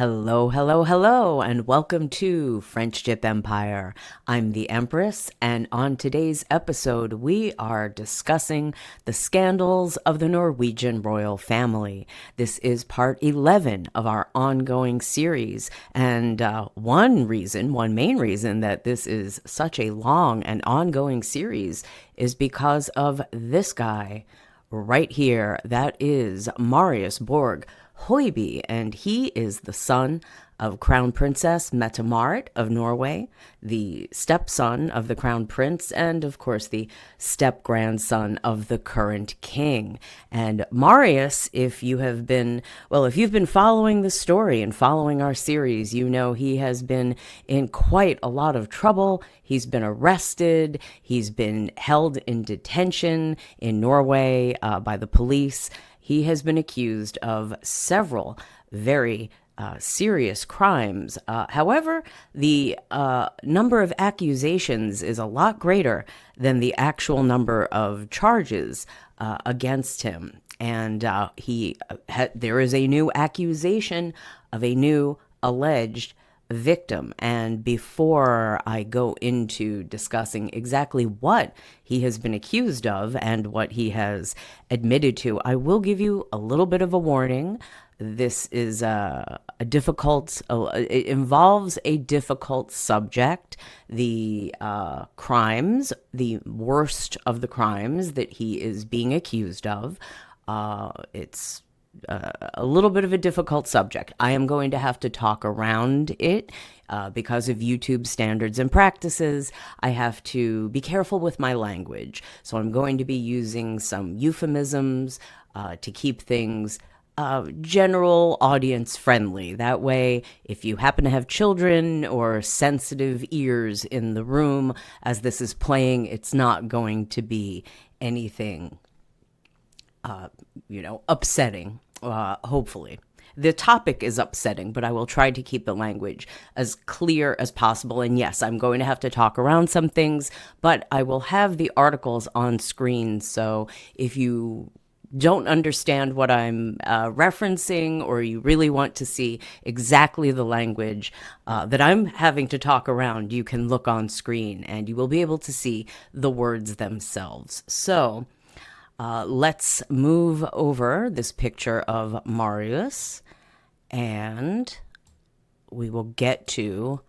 Hello, hello, hello, and welcome to Friendship Empire. I'm the Empress, and on today's episode, we are discussing the scandals of the Norwegian Royal Family. This is part 11 of our ongoing series, and one main reason that this is such a long and ongoing series is because of this guy right here. That is Marius Borg Hoiby, and he is the son of Crown Princess Mette-Marit of Norway, the stepson of the Crown Prince, and of course the step-grandson of the current king. And Marius, if you've been following the story and following our series, you know he has been in quite a lot of trouble. He's been arrested. He's been held in detention in Norway by the police. He has been accused of several very serious crimes. However, the number of accusations is a lot greater than the actual number of charges against him. And there is a new accusation of a new alleged victim. And before I go into discussing exactly what he has been accused of and what he has admitted to, I will give you a little bit of a warning. This is it involves a difficult subject. The crimes, the worst of the crimes that he is being accused of, it's a little bit of a difficult subject. I am going to have to talk around it because of YouTube standards and practices. I have to be careful with my language. So I'm going to be using some euphemisms to keep things general audience friendly. That way, if you happen to have children or sensitive ears in the room as this is playing, it's not going to be anything upsetting, hopefully. The topic is upsetting, but I will try to keep the language as clear as possible. And yes, I'm going to have to talk around some things, but I will have the articles on screen. So if you don't understand what I'm referencing, or you really want to see exactly the language that I'm having to talk around, you can look on screen and you will be able to see the words themselves. So let's move over this picture of Marius, and we will get to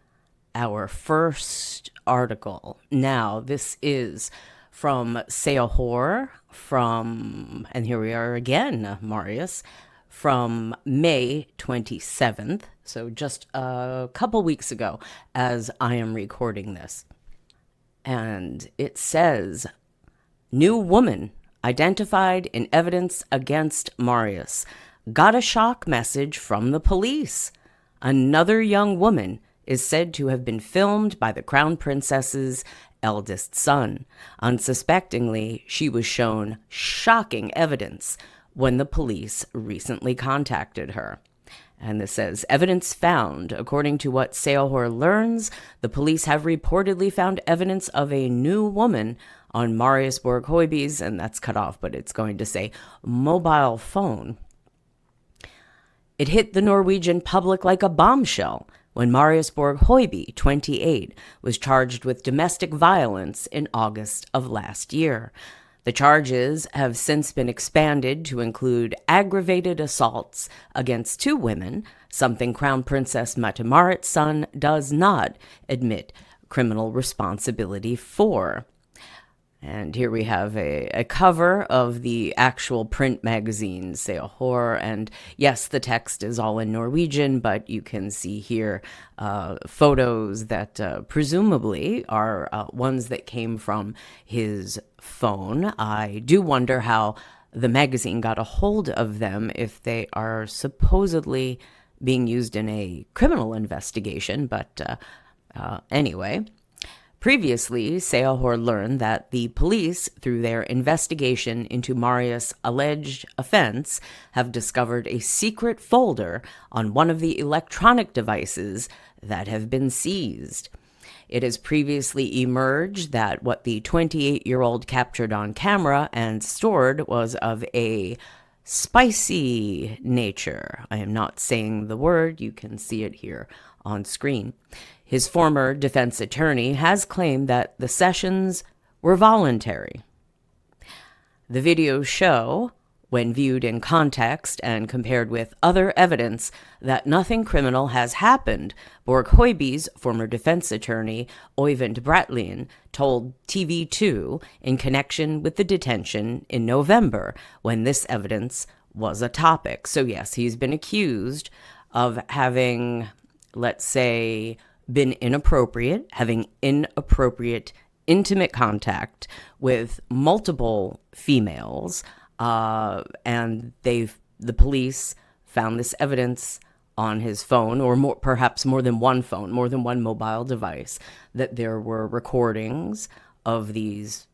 our first article. Now, this is from Seahor, and here we are again, Marius, from May 27th, so just a couple weeks ago as I am recording this. And it says, "New woman identified in evidence against Marius. Got a shock message from the police. Another young woman is said to have been filmed by the Crown Princess's eldest son. Unsuspectingly, she was shown shocking evidence when the police recently contacted her." And this says, evidence found. According to what Seahor learns, the police have reportedly found evidence of a new woman on Marius Borg Hoiby's, and that's cut off, but it's going to say mobile phone. It hit the Norwegian public like a bombshell when Marius Borg Hoiby, 28, was charged with domestic violence in August of last year. The charges have since been expanded to include aggravated assaults against two women, something Crown Princess Mette-Marit's son does not admit criminal responsibility for. And here we have a cover of the actual print magazine, Seahor. And yes, the text is all in Norwegian, but you can see here photos that presumably are ones that came from his phone. I do wonder how the magazine got a hold of them if they are supposedly being used in a criminal investigation. But anyway. Previously, Seahor learned that the police, through their investigation into Marius' alleged offense, have discovered a secret folder on one of the electronic devices that have been seized. It has previously emerged that what the 28-year-old captured on camera and stored was of a spicy nature. I am not saying the word. You can see it here on screen. His former defense attorney has claimed that the sessions were voluntary. The videos show, when viewed in context and compared with other evidence, that nothing criminal has happened, Borg Hoiby's former defense attorney, Øyvind Bratlin, told TV2 in connection with the detention in November, when this evidence was a topic. So yes, he's been accused of having, let's say, been inappropriate, having inappropriate intimate contact with multiple females, and the police found this evidence on his phone, or perhaps more than one phone, more than one mobile device, that there were recordings of these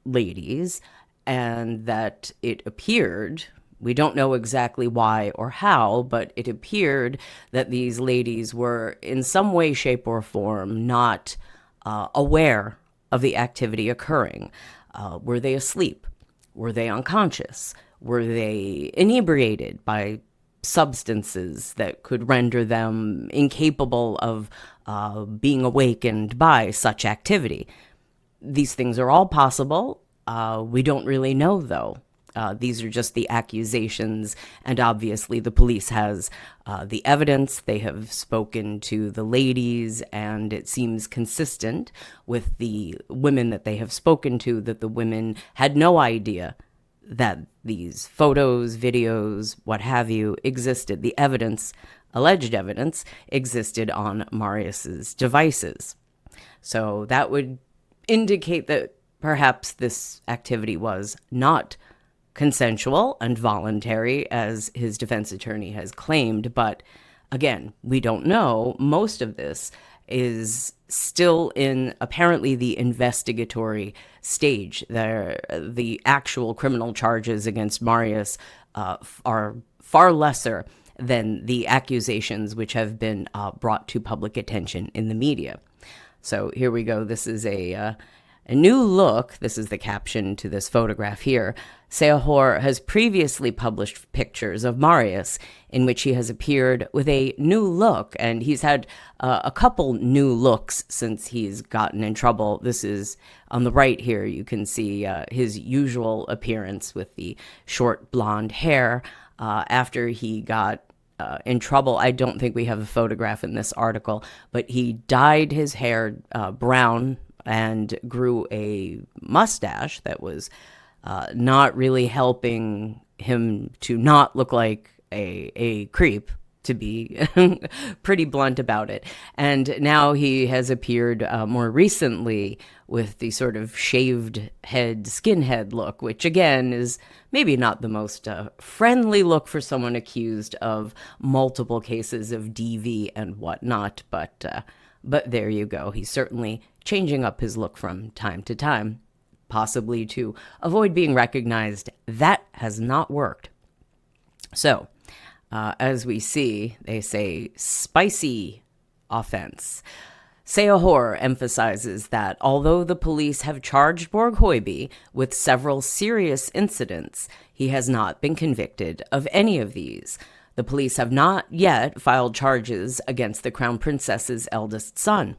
ladies, and that it appeared, we don't know exactly why or how, but it appeared that these ladies were in some way, shape, or form not aware of the activity occurring. Were they asleep? Were they unconscious? Were they inebriated by substances that could render them incapable of being awakened by such activity? These things are all possible. We don't really know, though. These are just the accusations, and obviously the police has the evidence. They have spoken to the ladies, and it seems consistent with the women that they have spoken to, that the women had no idea that these photos, videos, what have you, existed. The evidence, alleged evidence, existed on Marius's devices. So that would indicate that perhaps this activity was not consensual and voluntary, as his defense attorney has claimed. But again, we don't know. Most of this is still in apparently the investigatory stage. The actual criminal charges against Marius are far lesser than the accusations which have been brought to public attention in the media. So here we go. This is a new look. This is the caption to this photograph here. Seahor has previously published pictures of Marius in which he has appeared with a new look, and he's had a couple new looks since he's gotten in trouble. This is on the right here. You can see his usual appearance with the short blonde hair. After he got in trouble, I don't think we have a photograph in this article, but he dyed his hair brown and grew a mustache that was not really helping him to not look like a creep, to be pretty blunt about it. And now he has appeared more recently with the sort of shaved head, skinhead look, which again is maybe not the most friendly look for someone accused of multiple cases of DV and whatnot, but there you go. He's certainly changing up his look from time to time, possibly to avoid being recognized. That has not worked. So, as we see, they say spicy offense. Seahor emphasizes that although the police have charged Borg Hoiby with several serious incidents, he has not been convicted of any of these. The police have not yet filed charges against the Crown Princess's eldest son.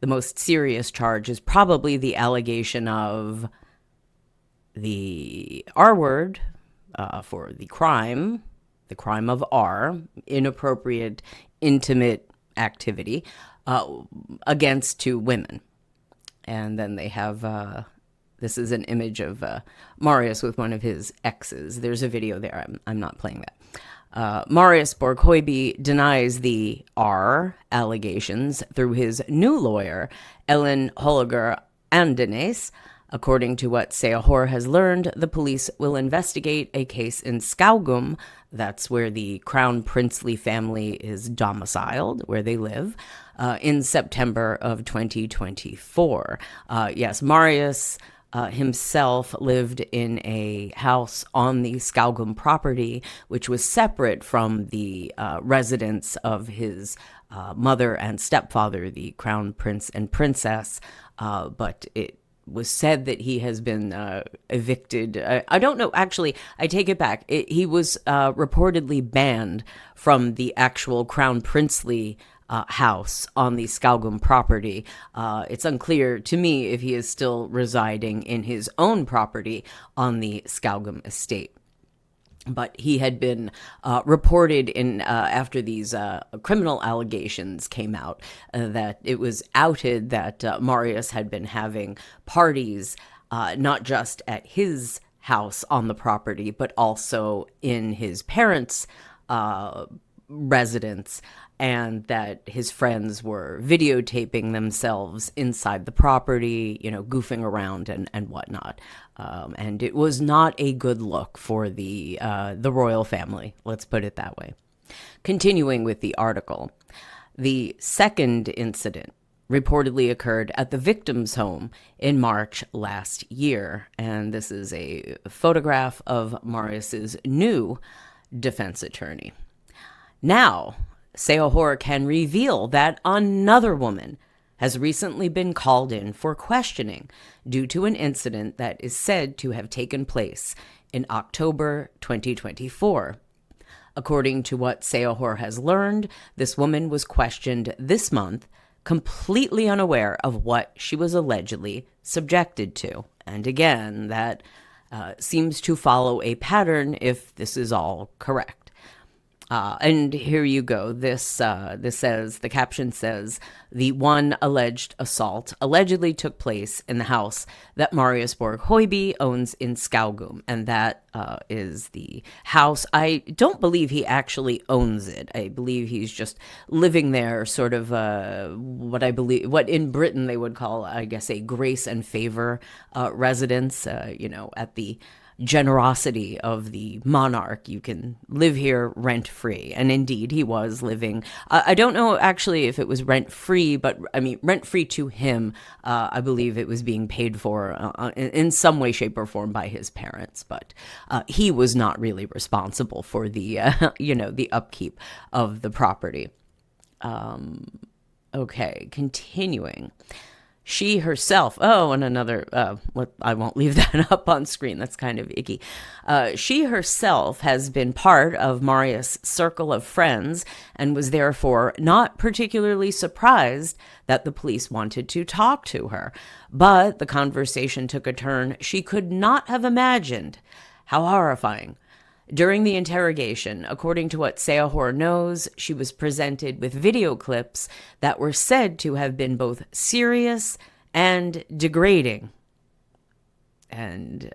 The most serious charge is probably the allegation of the R word for the crime of R, inappropriate, intimate activity against two women. And then they have, this is an image of Marius with one of his exes. There's a video there. I'm not playing that. Marius Borg Hoiby denies the R allegations through his new lawyer, Ellen Holger Andenes. According to what Seahor has learned, the police will investigate a case in Skaugum, that's where the Crown Princely family is domiciled, where they live, in September of 2024. Yes, Marius himself lived in a house on the Skaugum property, which was separate from the residence of his mother and stepfather, the Crown Prince and Princess, but it was said that he has been evicted. I don't know. Actually, I take it back. He was reportedly banned from the actual Crown Princely house on the Skaugum property. It's unclear to me if he is still residing in his own property on the Skaugum estate. But he had been reported in after these criminal allegations came out that it was outed that Marius had been having parties not just at his house on the property, but also in his parents' residence, and that his friends were videotaping themselves inside the property, goofing around and whatnot. And it was not a good look for the royal family, let's put it that way. Continuing with the article, the second incident reportedly occurred at the victim's home in March last year. And this is a photograph of Marius's new defense attorney. Now, Seohor can reveal that another woman has recently been called in for questioning due to an incident that is said to have taken place in October 2024. According to what Seohor has learned, this woman was questioned this month, completely unaware of what she was allegedly subjected to. And again, that seems to follow a pattern if this is all correct. And here you go. This says, the caption says, the one alleged assault allegedly took place in the house that Marius Borg Hoiby owns in Skaugum. And that is the house. I don't believe he actually owns it. I believe he's just living there, sort of what in Britain they would call, I guess, a grace and favor residence, at the generosity of the monarch. You can live here rent-free. And indeed, he was living, I don't know actually if it was rent-free, but I mean, rent-free to him. I believe it was being paid for in some way, shape, or form by his parents, but he was not really responsible for the, the upkeep of the property. Okay, continuing. She herself, and another, I won't leave that up on screen. That's kind of icky. She herself has been part of Marius' circle of friends and was therefore not particularly surprised that the police wanted to talk to her. But the conversation took a turn she could not have imagined. How horrifying. During the interrogation, according to what Seohor knows, she was presented with video clips that were said to have been both serious and degrading. And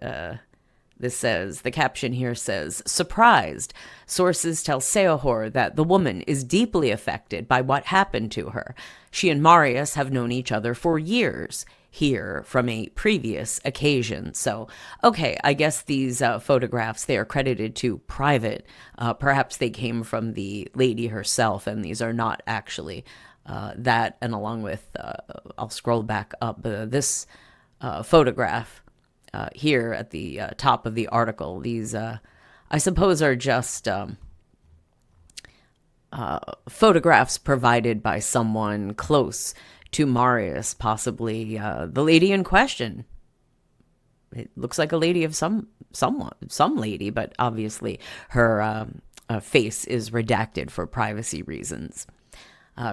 the caption here says, surprised. Sources tell Seohor that the woman is deeply affected by what happened to her. She and Marius have known each other for years. Here from a previous occasion. So, okay, I guess these photographs, they are credited to private. Perhaps they came from the lady herself, and these are not actually that. And along with, I'll scroll back up, this photograph here at the top of the article. These, I suppose, are just photographs provided by someone close to Marius, possibly the lady in question. It looks like a lady of some lady, but obviously her face is redacted for privacy reasons.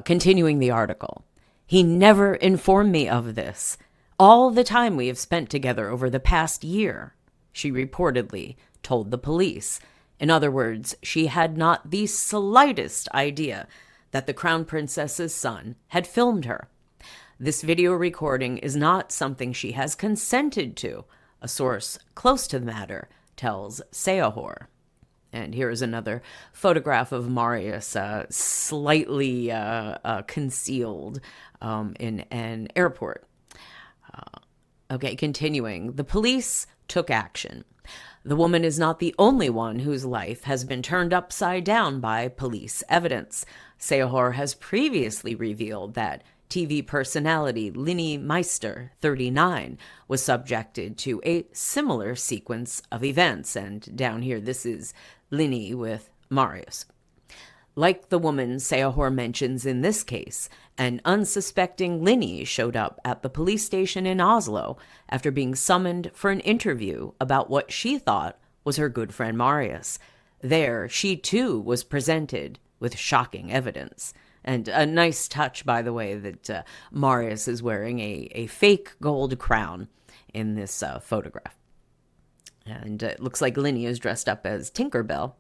Continuing the article, he never informed me of this. All the time we have spent together over the past year, she reportedly told the police. In other words, she had not the slightest idea that the Crown Princess's son had filmed her. This video recording is not something she has consented to, a source close to the matter tells Seohor. And here is another photograph of Marius slightly concealed in an airport. Okay, continuing. The police took action. The woman is not the only one whose life has been turned upside down by police evidence. Seohor has previously revealed that TV personality Linny Meister, 39, was subjected to a similar sequence of events. And down here, this is Linny with Marius. Like the woman Seahor mentions in this case, an unsuspecting Linny showed up at the police station in Oslo after being summoned for an interview about what she thought was her good friend Marius. There, she too was presented with shocking evidence. And a nice touch, by the way, that Marius is wearing a fake gold crown in this photograph. And it looks like Linny is dressed up as Tinkerbell.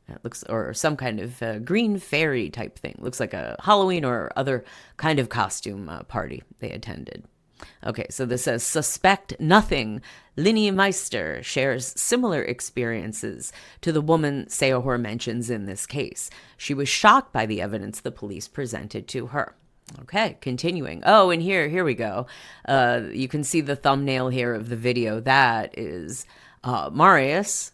It looks, or some kind of green fairy type thing. Looks like a Halloween or other kind of costume party they attended. Okay, so this says, suspect nothing. Linny Meister shares similar experiences to the woman Seahor mentions in this case. She was shocked by the evidence the police presented to her. Okay, continuing. Oh, and here we go. You can see the thumbnail here of the video. That is Marius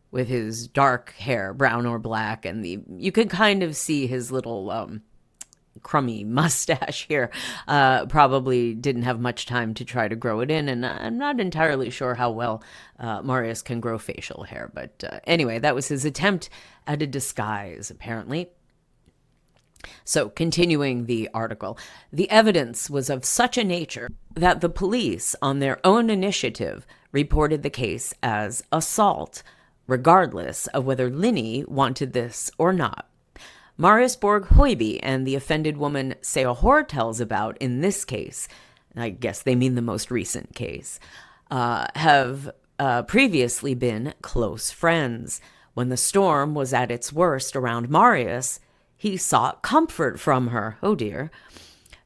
with his dark hair, brown or black, and you can kind of see his little crummy mustache here. Probably didn't have much time to try to grow it in, and I'm not entirely sure how well Marius can grow facial hair. But anyway, that was his attempt at a disguise, apparently. So, continuing the article, the evidence was of such a nature that the police, on their own initiative, reported the case as assault, regardless of whether Linny wanted this or not. Marius Borg Hoiby and the offended woman Seahor tells about in this case, I guess they mean the most recent case, have previously been close friends. When the storm was at its worst around Marius, he sought comfort from her. Oh dear.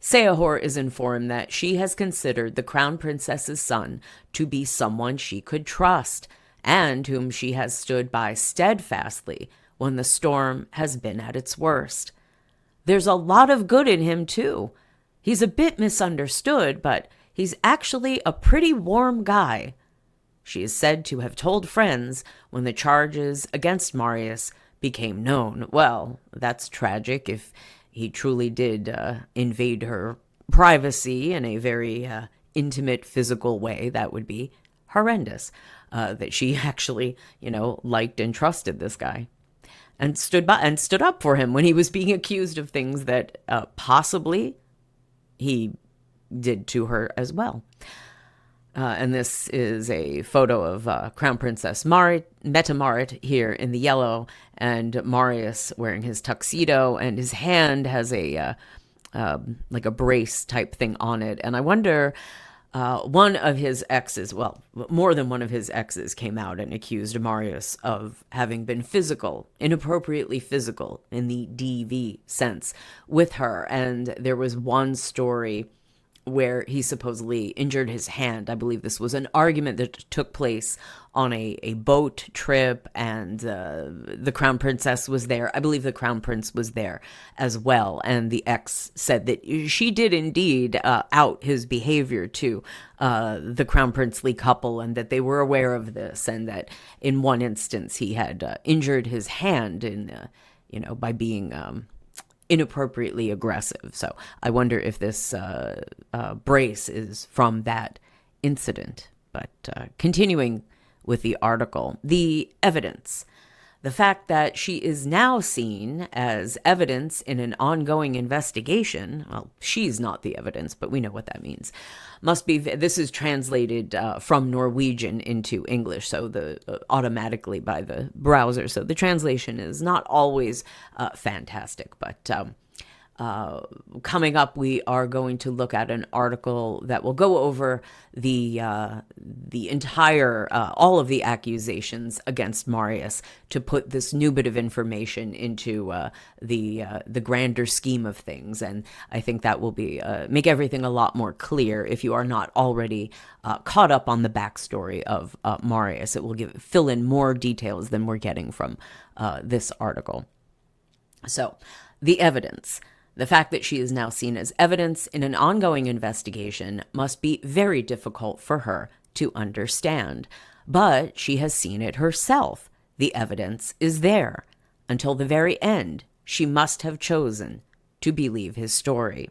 Seahor is informed that she has considered the Crown Princess's son to be someone she could trust, and whom she has stood by steadfastly when the storm has been at its worst. There's a lot of good in him, too. He's a bit misunderstood, but he's actually a pretty warm guy. She is said to have told friends when the charges against Marius became known. Well, that's tragic. If he truly did invade her privacy in a very intimate physical way, that would be horrendous. That she actually, liked and trusted this guy and stood up for him when he was being accused of things that possibly he did to her as well. And this is a photo of Crown Princess Mette-Marit here in the yellow, and Marius wearing his tuxedo, and his hand has a like a brace type thing on it. And I wonder, one of his exes, well, more than one of his exes, came out and accused Marius of having been inappropriately physical in the DV sense with her. And there was one story where he supposedly injured his hand. I believe this was an argument that took place on a boat trip, and the Crown Princess was there. I believe the Crown Prince was there as well, and the ex said that she did indeed out his behavior to the Crown Princely couple, and that they were aware of this, and that in one instance he had injured his hand by being inappropriately aggressive. So I wonder if this brace is from that incident. But continuing with the article, the evidence. The fact that she is now seen as evidence in an ongoing investigation, well, she's not the evidence, but we know what that means, this is translated from Norwegian into English, so automatically by the browser. So the translation is not always fantastic, but coming up, we are going to look at an article that will go over the entire, all of the accusations against Marius to put this new bit of information into the grander scheme of things. And I think that will be make everything a lot more clear if you are not already caught up on the backstory of Marius. It will fill in more details than we're getting from this article. So, the evidence. The fact that she is now seen as evidence in an ongoing investigation must be very difficult for her to understand. But she has seen it herself. The evidence is there. Until the very end, she must have chosen to believe his story.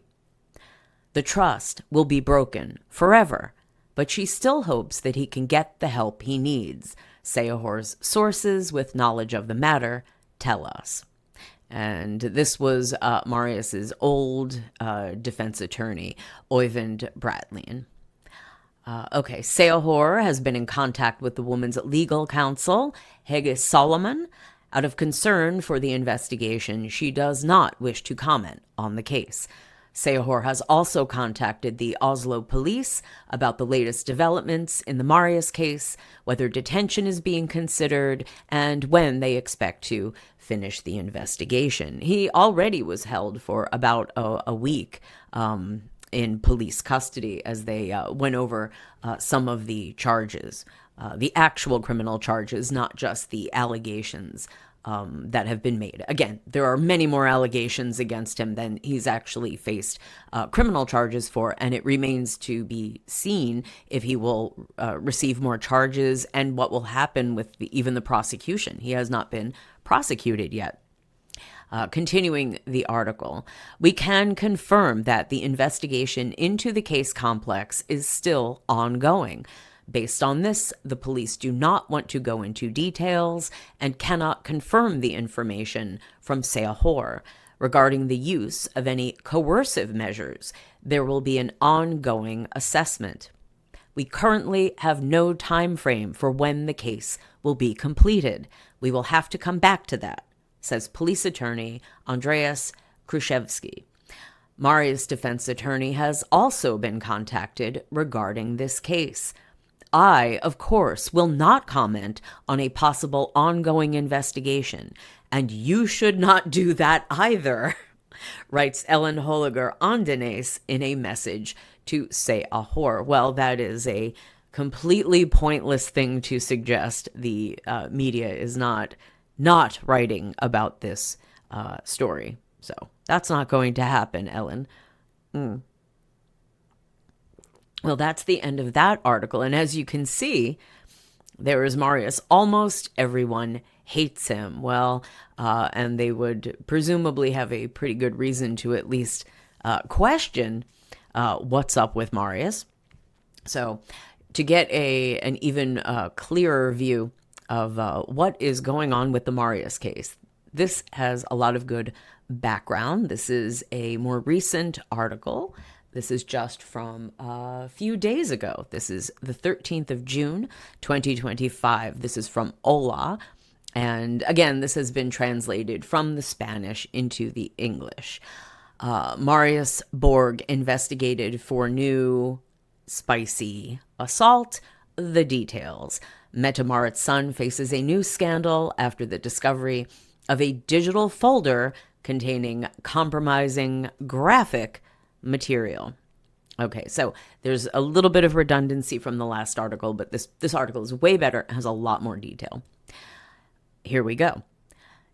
The trust will be broken forever, but she still hopes that he can get the help he needs, Seahor's sources with knowledge of the matter tell us. And this was Marius's old defense attorney, Oyvind Bratlin. Okay, Seahor has been in contact with the woman's legal counsel, Hege Solomon. Out of concern for the investigation, she does not wish to comment on the case. Seahor has also contacted the Oslo police about the latest developments in the Marius case, whether detention is being considered, and when they expect to finish the investigation. He already was held for about a week in police custody as they went over some of the charges, the actual criminal charges, not just the allegations that have been made. Again, there are many more allegations against him than he's actually faced criminal charges for, and it remains to be seen if he will receive more charges and what will happen with even the prosecution. He has not been prosecuted yet. Continuing the article, we can confirm that the investigation into the case complex is still ongoing. Based on this, the police do not want to go into details and cannot confirm the information from Seahor. Regarding the use of any coercive measures, there will be an ongoing assessment. We currently have no time frame for when the case will be completed. We will have to come back to that, says police attorney Andreas Kruszewski. Marius' defense attorney has also been contacted regarding this case. I, of course, will not comment on a possible ongoing investigation, and you should not do that either, writes Ellen Holger Andenes in a message to Seahor. Well, that is a completely pointless thing to suggest. The media is not writing about this story. So that's not going to happen, Ellen. Well, that's the end of that article. And as you can see, there is Marius. Almost everyone hates him. Well, and they would presumably have a pretty good reason to at least question what's up with Marius. So to get an even clearer view of what is going on with the Marius case, this has a lot of good background. This is a more recent article. This is just from a few days ago. This is the 13th of June, 2025. This is from Ola. And again, this has been translated from the Spanish into the English. Marius Borg investigated for new spicy assault. The details. Mette-Marit's son faces a new scandal after the discovery of a digital folder containing compromising graphic material. Okay, so there's a little bit of redundancy from the last article, but this article is way better. It has a lot more detail. Here we go.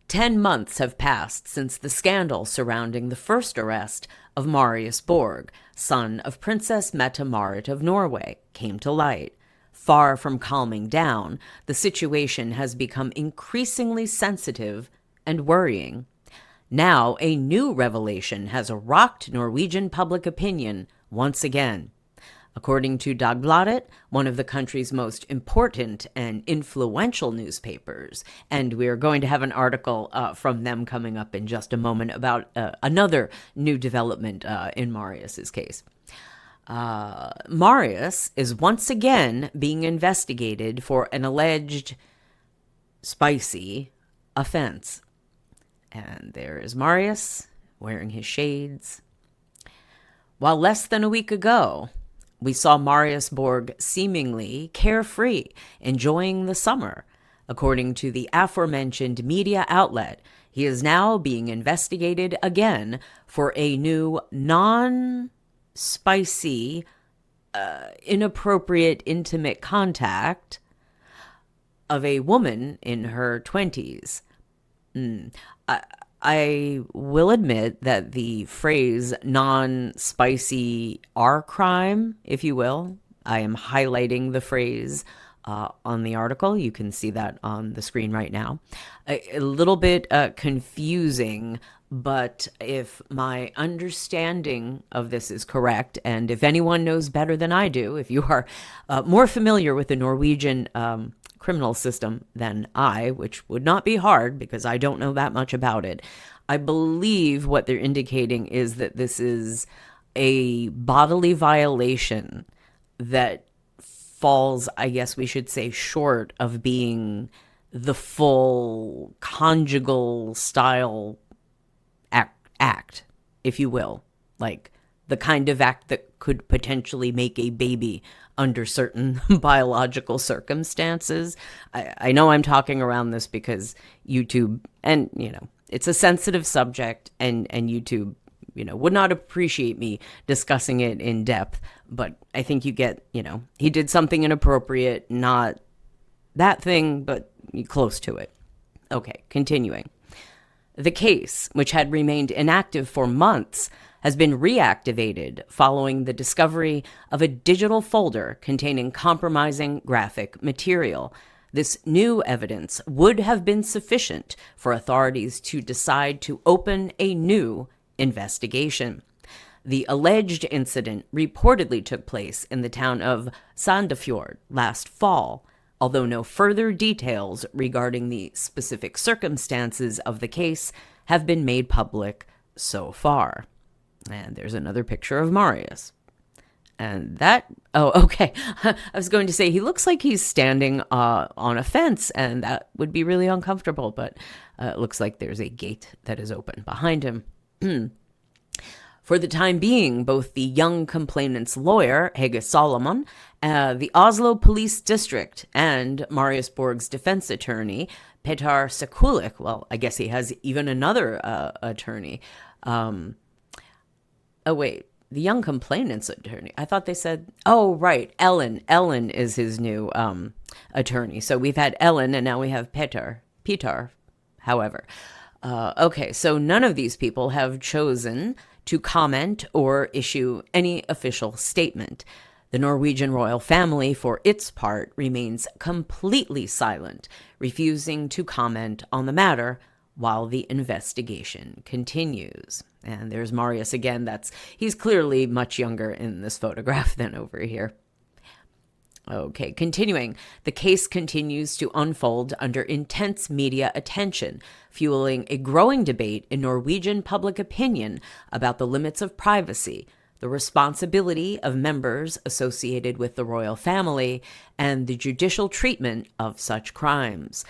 10 months have passed since the scandal surrounding the first arrest of Marius Borg, son of Princess Mette-Marit of Norway, came to light. Far from calming down, the situation has become increasingly sensitive and worrying. Now, a new revelation has rocked Norwegian public opinion once again. According to Dagbladet, one of the country's most important and influential newspapers, and we're going to have an article from them coming up in just a moment about another new development in Marius's case. Marius is once again being investigated for an alleged spicy offense. And there is Marius wearing his shades. While less than a week ago, we saw Marius Borg seemingly carefree, enjoying the summer. According to the aforementioned media outlet, he is now being investigated again for a new non-spicy, inappropriate intimate contact of a woman in her 20s. I will admit that the phrase non-spicy are crime, if you will. I am highlighting the phrase on the article. You can see that on the screen right now. A little bit confusing, but if my understanding of this is correct, and if anyone knows better than I do, if you are more familiar with the Norwegian criminal system than I, which would not be hard because I don't know that much about it. I believe what they're indicating is that this is a bodily violation that falls, I guess we should say, short of being the full conjugal style act, if you will. Like the kind of act that could potentially make a baby under certain biological circumstances. I know I'm talking around this because YouTube, and, it's a sensitive subject, and YouTube, would not appreciate me discussing it in depth. But I think you get, he did something inappropriate, not that thing, but close to it. Okay, continuing. The case, which had remained inactive for months, has been reactivated following the discovery of a digital folder containing compromising graphic material. This new evidence would have been sufficient for authorities to decide to open a new investigation. The alleged incident reportedly took place in the town of Sandefjord last fall, although no further details regarding the specific circumstances of the case have been made public so far. And there's another picture of Marius. And that, okay. I was going to say, he looks like he's standing on a fence, and that would be really uncomfortable, but it looks like there's a gate that is open behind him. For the time being, both the young complainant's lawyer, Hege Solomon, the Oslo Police District, and Marius Borg's defense attorney, Petar Sekulik, well, I guess he has even another attorney. The young complainant's attorney. I thought they said, right, Ellen. Ellen is his new attorney. So we've had Ellen, and now we have Petar, however. Okay, so none of these people have chosen to comment or issue any official statement. The Norwegian Royal Family, for its part, remains completely silent, refusing to comment on the matter while the investigation continues. And there's Marius again. He's clearly much younger in this photograph than over here. Okay, continuing. The case continues to unfold under intense media attention, fueling a growing debate in Norwegian public opinion about the limits of privacy, the responsibility of members associated with the royal family, and the judicial treatment of such crimes.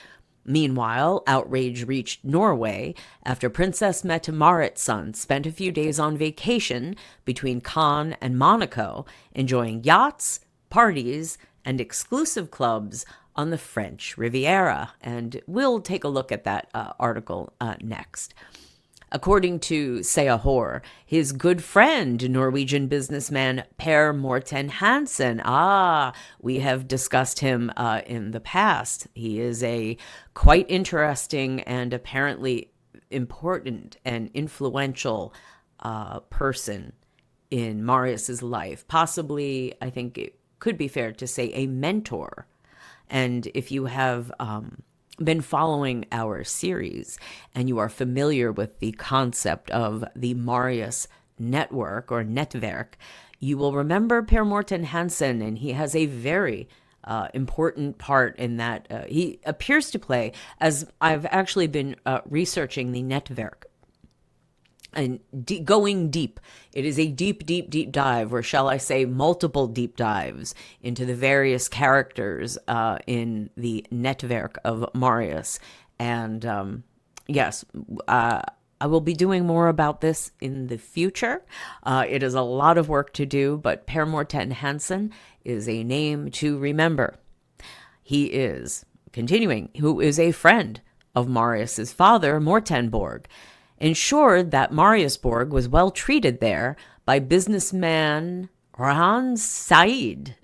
Meanwhile, outrage reached Norway after Princess Mette-Marit's son spent a few days on vacation between Cannes and Monaco, enjoying yachts, parties, and exclusive clubs on the French Riviera. And we'll take a look at that article next. According to Seahor, his good friend, Norwegian businessman Per Morten Hansen, we have discussed him in the past. He is a quite interesting and apparently important and influential person in Marius's life. Possibly, I think it could be fair to say, a mentor. And if you have been following our series and you are familiar with the concept of the Marius network or netwerk, you will remember Per Morten Hansen, and he has a very important part in that. He appears to play, as I've actually been researching the netwerk and going deep. It is a deep, deep, deep dive, or shall I say multiple deep dives into the various characters in the netwerk of Marius. And yes, I will be doing more about this in the future. It is a lot of work to do, but Per Morten Hansen is a name to remember. He is, continuing, who is a friend of Marius's father, Morten Borg, ensured that Marius Borg was well treated there by businessman Rahan Syed,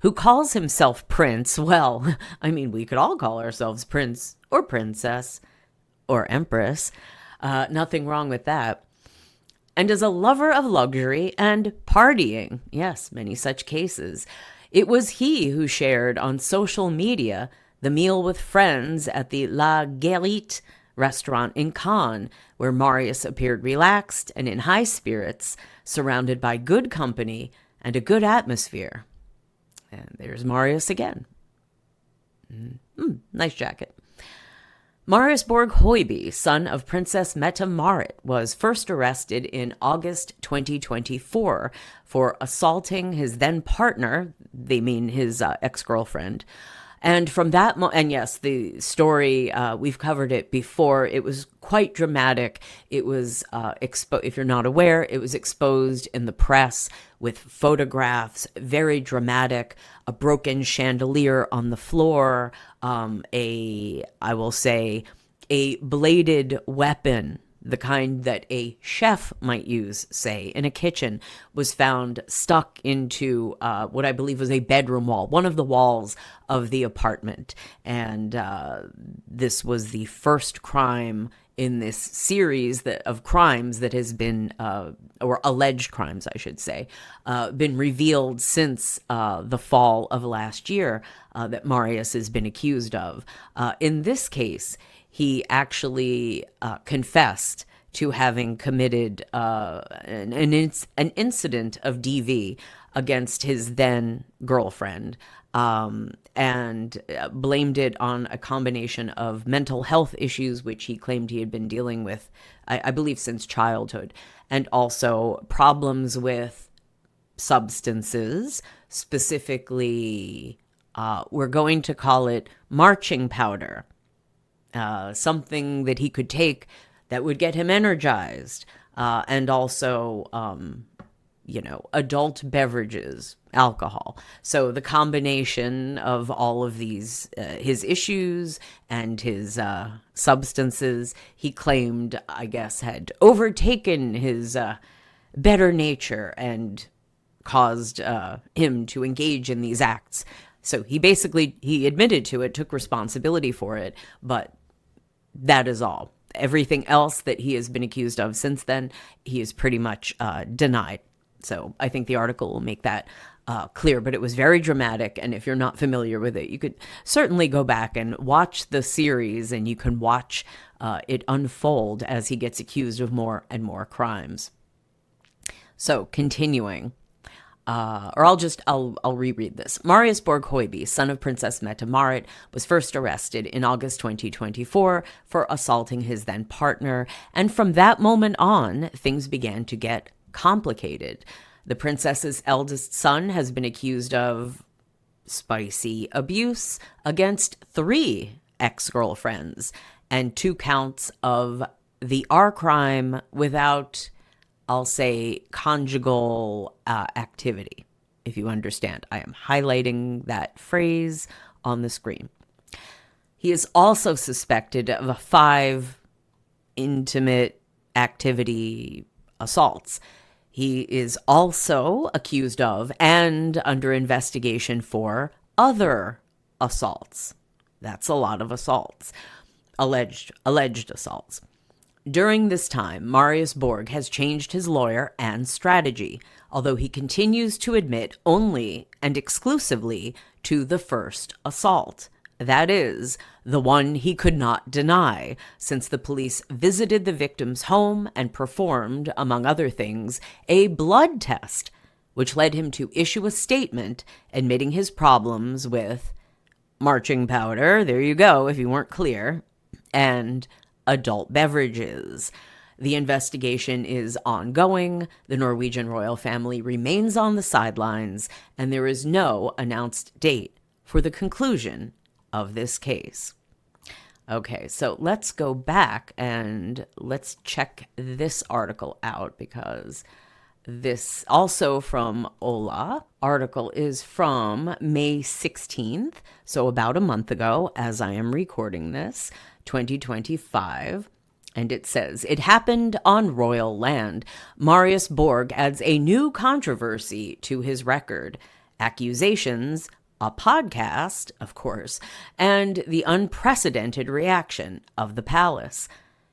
who calls himself Prince. Well, I mean, we could all call ourselves Prince or Princess or Empress. Nothing wrong with that. And is a lover of luxury and partying. Yes, many such cases. It was he who shared on social media the meal with friends at the La Guérite restaurant in Cannes, where Marius appeared relaxed and in high spirits, surrounded by good company and a good atmosphere. And there's Marius again. Nice jacket. Marius Borg Hoiby, son of Princess Mette-Marit, was first arrested in August 2024 for assaulting his then partner, they mean his ex-girlfriend. And from that and yes, the story, we've covered it before. It was quite dramatic. It was if you're not aware, it was exposed in the press with photographs, very dramatic, a broken chandelier on the floor, I will say, a bladed weapon, the kind that a chef might use, say, in a kitchen, was found stuck into what I believe was a bedroom wall, one of the walls of the apartment. And this was the first crime in this series of crimes that has been, or alleged crimes, I should say, been revealed since the fall of last year that Marius has been accused of. In this case, he actually confessed to having committed an incident of DV against his then girlfriend, and blamed it on a combination of mental health issues, which he claimed he had been dealing with, I believe, since childhood, and also problems with substances, specifically, we're going to call it marching powder, something that he could take that would get him energized, and also, adult beverages, alcohol. So the combination of all of these, his issues and his substances, he claimed, I guess, had overtaken his better nature and caused him to engage in these acts. So he admitted to it, took responsibility for it, but that is all. Everything else that he has been accused of since then, he is pretty much denied. So I think the article will make that clear, but it was very dramatic. And if you're not familiar with it, you could certainly go back and watch the series, and you can watch it unfold as he gets accused of more and more crimes. So continuing. I'll reread this. Marius Borg Hoiby, son of Princess Mette-Marit, was first arrested in August 2024 for assaulting his then partner, and from that moment on, things began to get complicated. The princess's eldest son has been accused of spicy abuse against 3 ex-girlfriends and 2 counts of the R crime without, I'll say, conjugal activity, if you understand. I am highlighting that phrase on the screen. He is also suspected of 5 intimate activity assaults. He is also accused of and under investigation for other assaults. That's a lot of assaults, alleged assaults. During this time, Marius Borg has changed his lawyer and strategy, although he continues to admit only and exclusively to the first assault. That is, the one he could not deny, since the police visited the victim's home and performed, among other things, a blood test, which led him to issue a statement admitting his problems with marching powder, there you go if you weren't clear, and adult beverages. The investigation is ongoing, the Norwegian Royal Family remains on the sidelines, and there is no announced date for the conclusion of this case. Okay, so let's go back and let's check this article out, because this also from Ola article is from May 16th, so about a month ago as I am recording this, 2025. And it says, it happened on royal land. Marius Borg adds a new controversy to his record. Accusations, a podcast, of course, and the unprecedented reaction of the palace.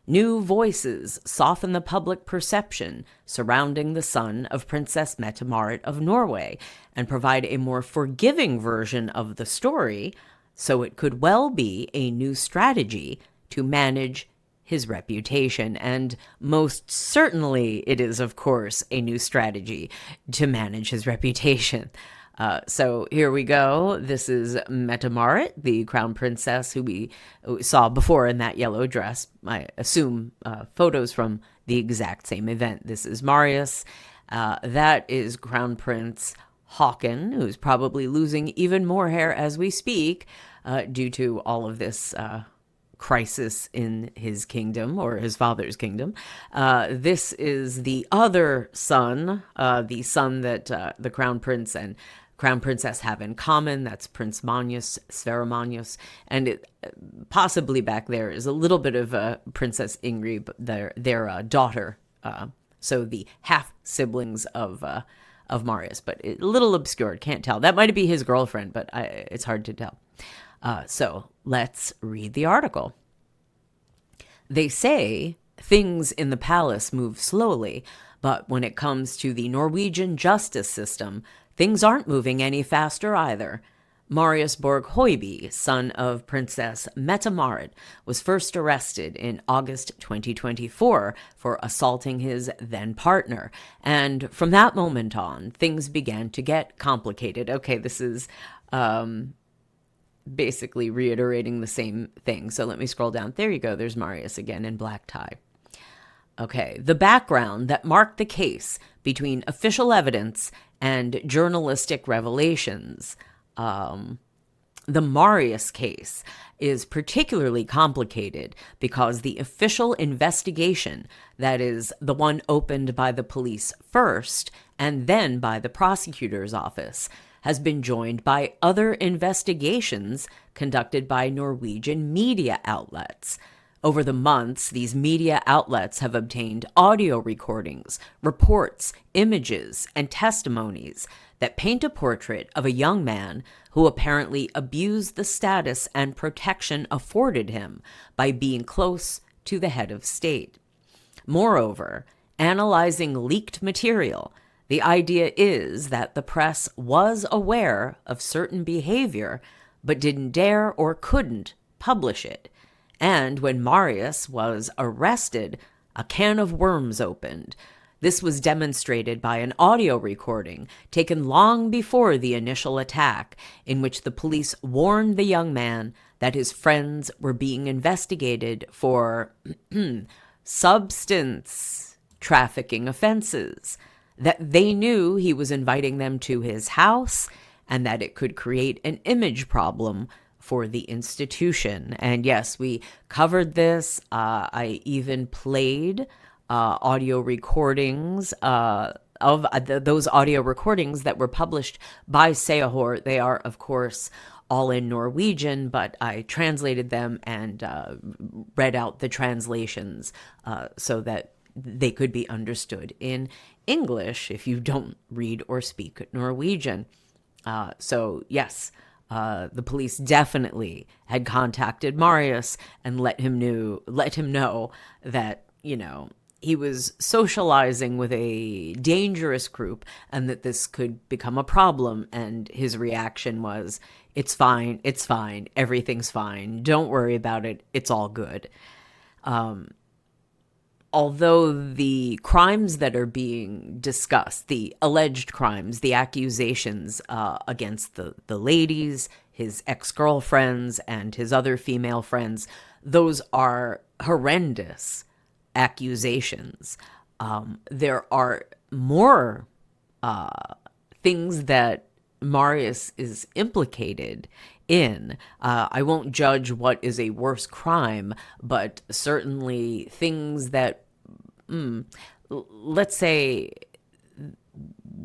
New voices soften the public perception surrounding the son of Princess Mette-Marit of Norway and provide a more forgiving version of the story, so it could well be a new strategy to manage his reputation. And most certainly it is, of course, a new strategy to manage his reputation. So here we go. This is Mette-Marit, the crown princess who we saw before in that yellow dress. I assume photos from the exact same event. This is Marius. That is Crown Prince Haakon, who's probably losing even more hair as we speak due to all of this crisis in his kingdom, or his father's kingdom. This is the other son, the son that the crown prince and crown princess have in common. That's Prince Magnus, Sverre, and it, possibly back there is a little bit of Princess Ingrid, their daughter. So the half siblings of Marius, but a little obscured, can't tell. That might be his girlfriend, but it's hard to tell. So let's read the article. They say things in the palace move slowly, but when it comes to the Norwegian justice system, things aren't moving any faster either. Marius Borg Hoiby, son of Princess Mette-Marit, was first arrested in August 2024 for assaulting his then-partner. And from that moment on, things began to get complicated. Okay, this is basically reiterating the same thing. So let me scroll down. There you go. There's Marius again in black tie. Okay, the background that marked the case between official evidence and journalistic revelations. The Marius case is particularly complicated because the official investigation, that is, the one opened by the police first and then by the prosecutor's office, has been joined by other investigations conducted by Norwegian media outlets. Over the months, these media outlets have obtained audio recordings, reports, images, and testimonies that paint a portrait of a young man who apparently abused the status and protection afforded him by being close to the head of state. Moreover, analyzing leaked material, the idea is that the press was aware of certain behavior but didn't dare or couldn't publish it. And when Marius was arrested, a can of worms opened. This was demonstrated by an audio recording taken long before the initial attack, in which the police warned the young man that his friends were being investigated for substance trafficking offenses, that they knew he was inviting them to his house, and that it could create an image problem for the institution. And yes, we covered this. I even played audio recordings of those audio recordings that were published by Sehor. They are, of course, all in Norwegian, but I translated them and read out the translations so that they could be understood in English if you don't read or speak Norwegian. So yes, the police definitely had contacted Marius and let him know that, you know, he was socializing with a dangerous group and that this could become a problem. And his reaction was, it's fine, everything's fine, don't worry about it, it's all good. Although the crimes that are being discussed, the alleged crimes, the accusations against the ladies, his ex-girlfriends, and his other female friends, those are horrendous accusations. There are more things that Marius is implicated in. I won't judge what is a worse crime, but certainly things that, let's say,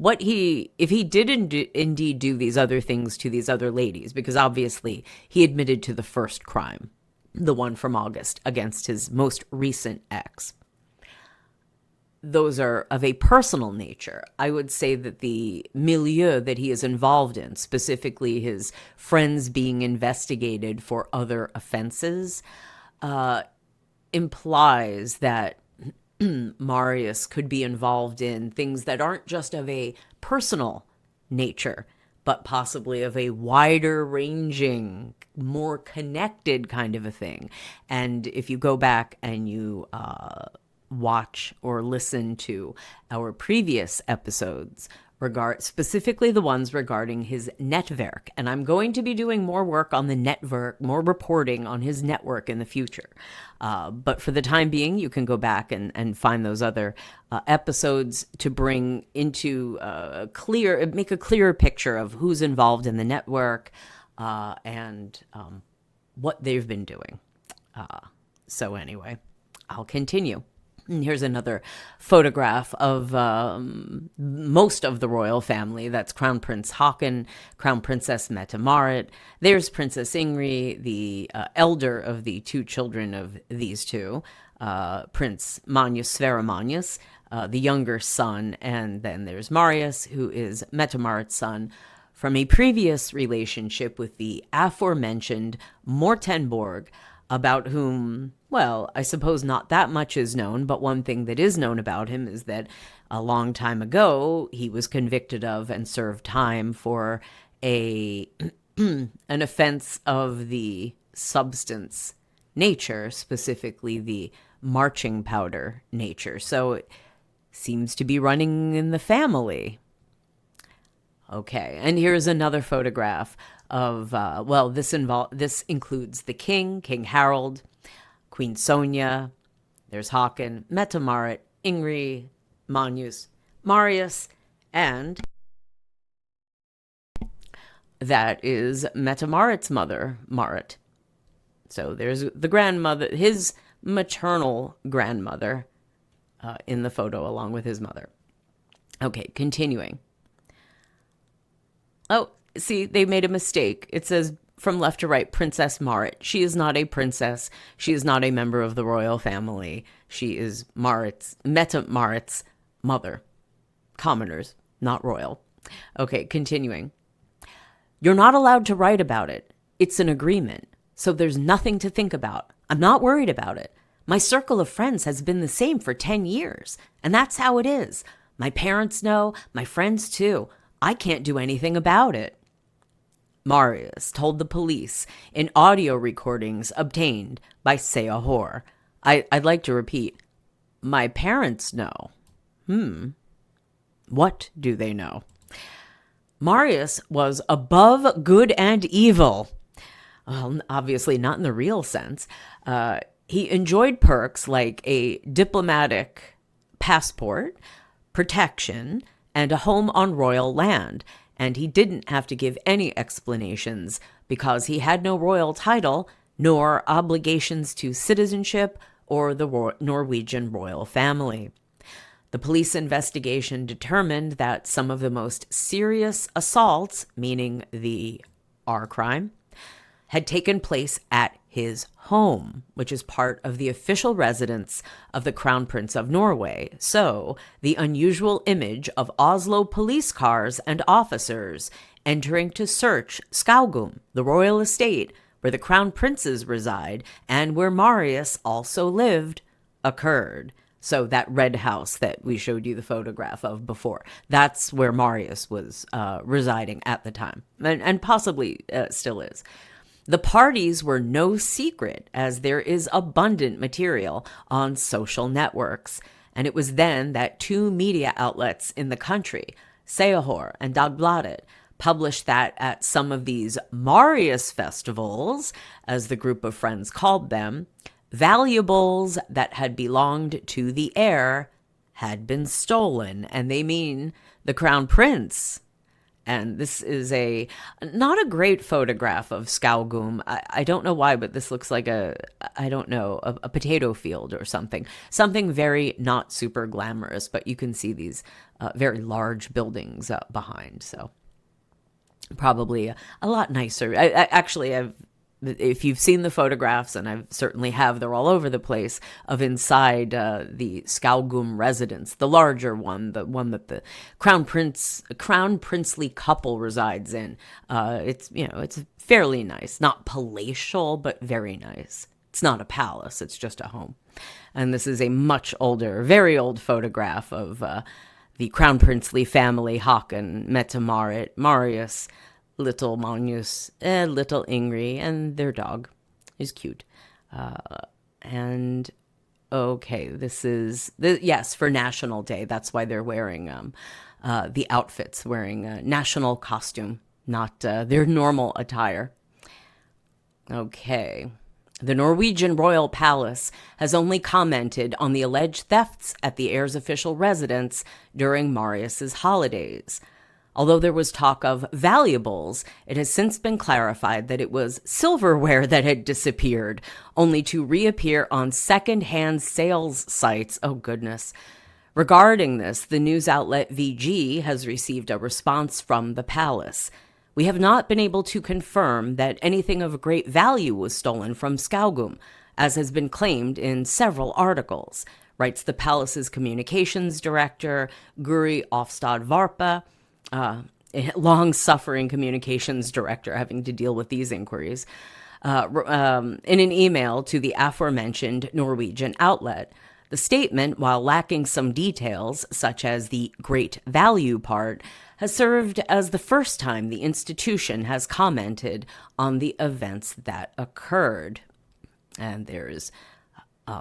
if he did indeed do these other things to these other ladies, because obviously he admitted to the first crime, the one from August against his most recent ex. Those are of a personal nature. I would say that the milieu that he is involved in, specifically his friends being investigated for other offenses, implies that Marius could be involved in things that aren't just of a personal nature, but possibly of a wider ranging, more connected kind of a thing. And if you go back and you watch or listen to our previous episodes specifically the ones regarding his netwerk. And I'm going to be doing more work on the network, more reporting on his network in the future. But for the time being, you can go back and find those other episodes to bring into make a clearer picture of who's involved in the network and what they've been doing. So anyway, I'll continue. Here's another photograph of most of the royal family. That's Crown Prince Haakon, Crown Princess Mette-Marit. There's Princess Ingrid, the elder of the two children of these two, Prince Magnus Sverre Magnus, the younger son. And then there's Marius, who is Mette-Marit's son, from a previous relationship with the aforementioned Morten Borg, about whom, well, I suppose not that much is known, but one thing that is known about him is that a long time ago, he was convicted of and served time for an offense of the substance nature, specifically the marching powder nature. So it seems to be running in the family. Okay, and here's another photograph of, this includes the king, King Harold, Queen Sonja, there's Haakon, Mette-Marit, Ingrid, Magnus, Marius, and that is Mette-Marit's mother, Marit. So there's the grandmother, his maternal grandmother in the photo along with his mother. Okay, continuing. Oh, see, they made a mistake. It says from left to right, Princess Marit. She is not a princess. She is not a member of the royal family. She is Mette-Marit's mother. Commoners, not royal. Okay, continuing. You're not allowed to write about it. It's an agreement. So there's nothing to think about. I'm not worried about it. My circle of friends has been the same for 10 years. And that's how it is. My parents know, my friends too. I can't do anything about it. Marius told the police in audio recordings obtained by Seahor. I'd like to repeat, my parents know. What do they know? Marius was above good and evil. Well, obviously not in the real sense. He enjoyed perks like a diplomatic passport, protection, and a home on royal land, and he didn't have to give any explanations because he had no royal title nor obligations to citizenship or the Norwegian royal family. The police investigation determined that some of the most serious assaults, meaning the R crime, had taken place at his home, which is part of the official residence of the Crown Prince of Norway. So the unusual image of Oslo police cars and officers entering to search Skaugum, the royal estate where the Crown Princes reside and where Marius also lived, occurred. So that red house that we showed you the photograph of before, that's where Marius was residing at the time, and possibly still is. The parties were no secret, as there is abundant material on social networks, and it was then that two media outlets in the country, Seahor and Dagbladet, published that at some of these Marius festivals, as the group of friends called them, valuables that had belonged to the heir had been stolen, and they mean the Crown Prince. And this is not a great photograph of Skaugum. I don't know why, but this looks like a potato field or something. Something very not super glamorous, but you can see these very large buildings behind. So probably a lot nicer. If you've seen the photographs, and I certainly have, they're all over the place, of inside the Skaugum residence, the larger one, the one that the crown princely couple resides in. It's fairly nice, not palatial, but very nice. It's not a palace, it's just a home. And this is a much older, very old photograph of the crown princely family, Haakon, Mette-Marit, Marius, little Magnus, little Ingrid, and their dog is cute. And okay, this is yes, for National Day. That's why they're wearing the outfits, wearing a national costume, not their normal attire. Okay. The Norwegian Royal Palace has only commented on the alleged thefts at the heir's official residence during Marius's holidays. Although there was talk of valuables, it has since been clarified that it was silverware that had disappeared, only to reappear on second-hand sales sites. Oh, goodness. Regarding this, the news outlet VG has received a response from the palace. We have not been able to confirm that anything of great value was stolen from Skaugum, as has been claimed in several articles, writes the palace's communications director, Guri Ofstad Varpa, a long-suffering communications director having to deal with these inquiries, in an email to the aforementioned Norwegian outlet. The statement, while lacking some details, such as the great value part, has served as the first time the institution has commented on the events that occurred. And there's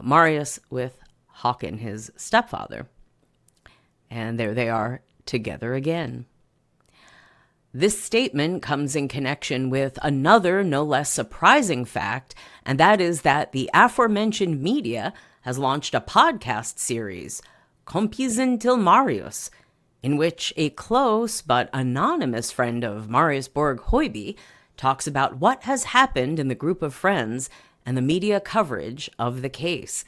Marius with Håkon, his stepfather. And there they are together again. This statement comes in connection with another no less surprising fact, and that is that the aforementioned media has launched a podcast series, Kompisen til Marius, in which a close but anonymous friend of Marius Borg Hoiby talks about what has happened in the group of friends and the media coverage of the case.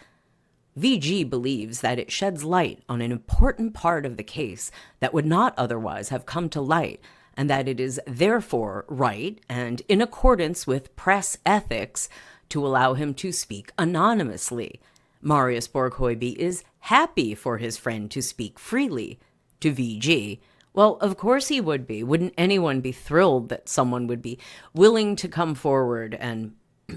VG believes that it sheds light on an important part of the case that would not otherwise have come to light, and that it is therefore right and in accordance with press ethics to allow him to speak anonymously. Marius Borg Hoiby is happy for his friend to speak freely. To VG, well, of course he would be. Wouldn't anyone be thrilled that someone would be willing to come forward and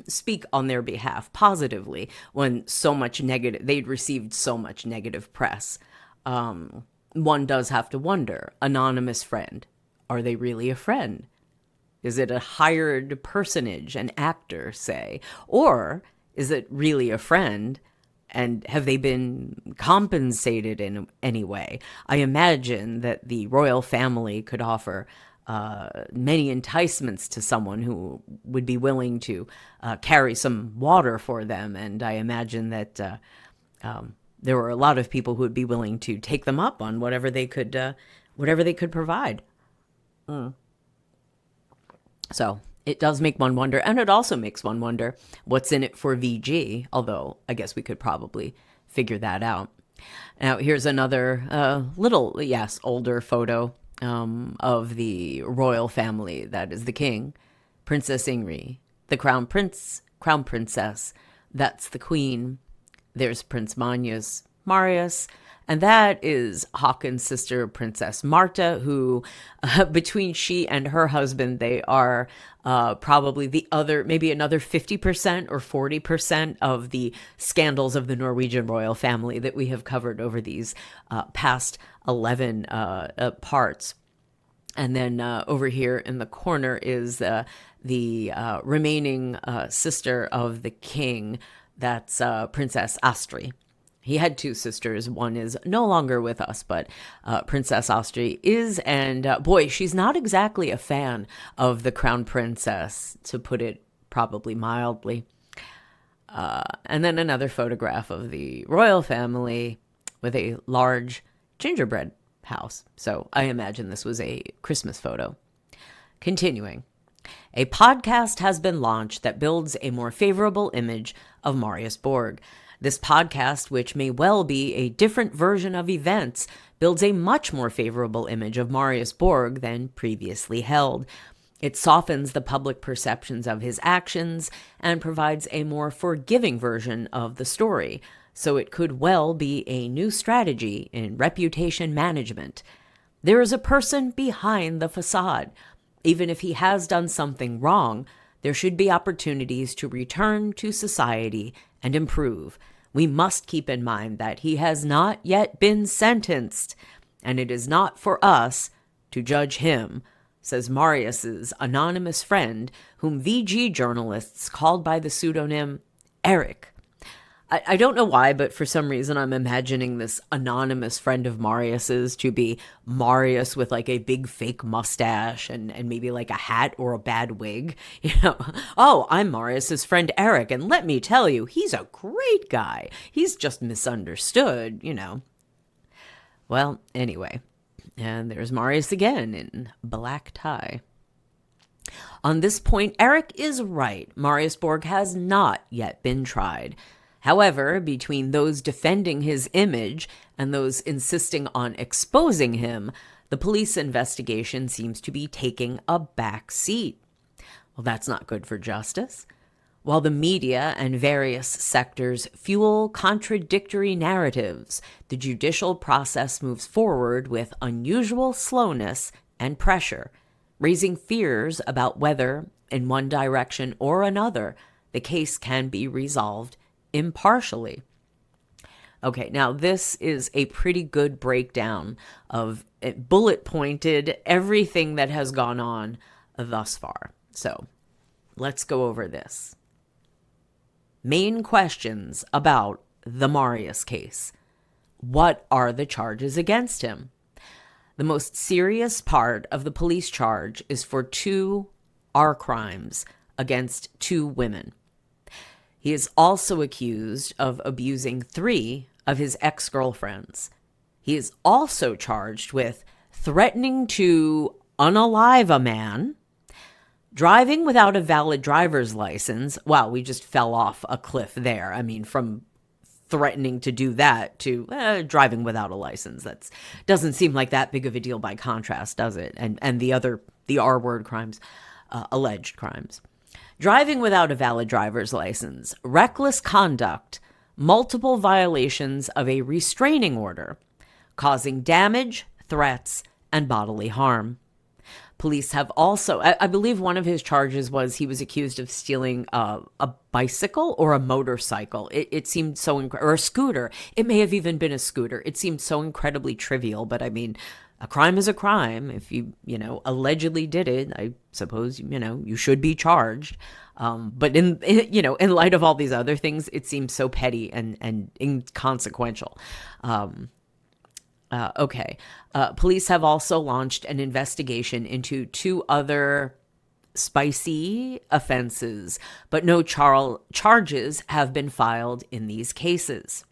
speak on their behalf positively when so much negative, they'd received so much negative press? One does have to wonder, anonymous friend, are they really a friend? Is it a hired personage, an actor, say? Or is it really a friend? And have they been compensated in any way? I imagine that the royal family could offer many enticements to someone who would be willing to carry some water for them. And I imagine that there were a lot of people who would be willing to take them up on whatever they could provide. So it does make one wonder, and it also makes one wonder what's in it for VG, although I guess we could probably figure that out. Now, here's another older photo of the royal family. That is the king, Princess Ingrid, the crown prince, crown princess. That's the queen. There's Prince Magnus, Marius, and that is Håkon's sister, Princess Marta, who, between she and her husband, they are probably maybe another 50% or 40% of the scandals of the Norwegian royal family that we have covered over these past 11 parts. And then over here in the corner is the remaining sister of the king. That's Princess Astrid. He had two sisters. One is no longer with us, but Princess Astrid is, and boy, she's not exactly a fan of the crown princess, to put it probably mildly. And then another photograph of the royal family with a large gingerbread house. So I imagine this was a Christmas photo. Continuing. A podcast has been launched that builds a more favorable image of Marius Borg. This podcast, which may well be a different version of events, builds a much more favorable image of Marius Borg than previously held. It softens the public perceptions of his actions and provides a more forgiving version of the story, so it could well be a new strategy in reputation management. There is a person behind the facade. Even if he has done something wrong, there should be opportunities to return to society and improve. We must keep in mind that he has not yet been sentenced, and it is not for us to judge him, says Marius's anonymous friend, whom VG journalists called by the pseudonym Eric. I don't know why, but for some reason I'm imagining this anonymous friend of Marius's to be Marius with like a big fake mustache and maybe like a hat or a bad wig. Oh, I'm Marius's friend Eric, and let me tell you, he's a great guy. He's just misunderstood. Well, anyway, and there's Marius again in black tie. On this point, Eric is right. Marius Borg has not yet been tried. However, between those defending his image and those insisting on exposing him, the police investigation seems to be taking a back seat. Well, that's not good for justice. While the media and various sectors fuel contradictory narratives, the judicial process moves forward with unusual slowness and pressure, raising fears about whether, in one direction or another, the case can be resolved impartially. Okay, now this is a pretty good breakdown of bullet pointed everything that has gone on thus far. So let's go over this. Main questions about the Marius case. What are the charges against him? The most serious part of the police charge is for 2 R crimes against 2 women. He is also accused of abusing 3 of his ex-girlfriends. He is also charged with threatening to unalive a man, driving without a valid driver's license. Wow, we just fell off a cliff there. I mean, from threatening to do that to driving without a license. That doesn't seem like that big of a deal by contrast, does it? And the R word crimes, alleged crimes. Driving without a valid driver's license, reckless conduct, multiple violations of a restraining order, causing damage, threats, and bodily harm. Police have also, I believe one of his charges was he was accused of stealing a bicycle or a motorcycle. It seemed so, or a scooter. It may have even been a scooter. It seemed so incredibly trivial, but I mean, a crime is a crime. If you allegedly did it, I suppose, you should be charged. But in light of all these other things, it seems so petty and inconsequential. Okay. Police have also launched an investigation into 2 other spicy offenses, but no charges have been filed in these cases.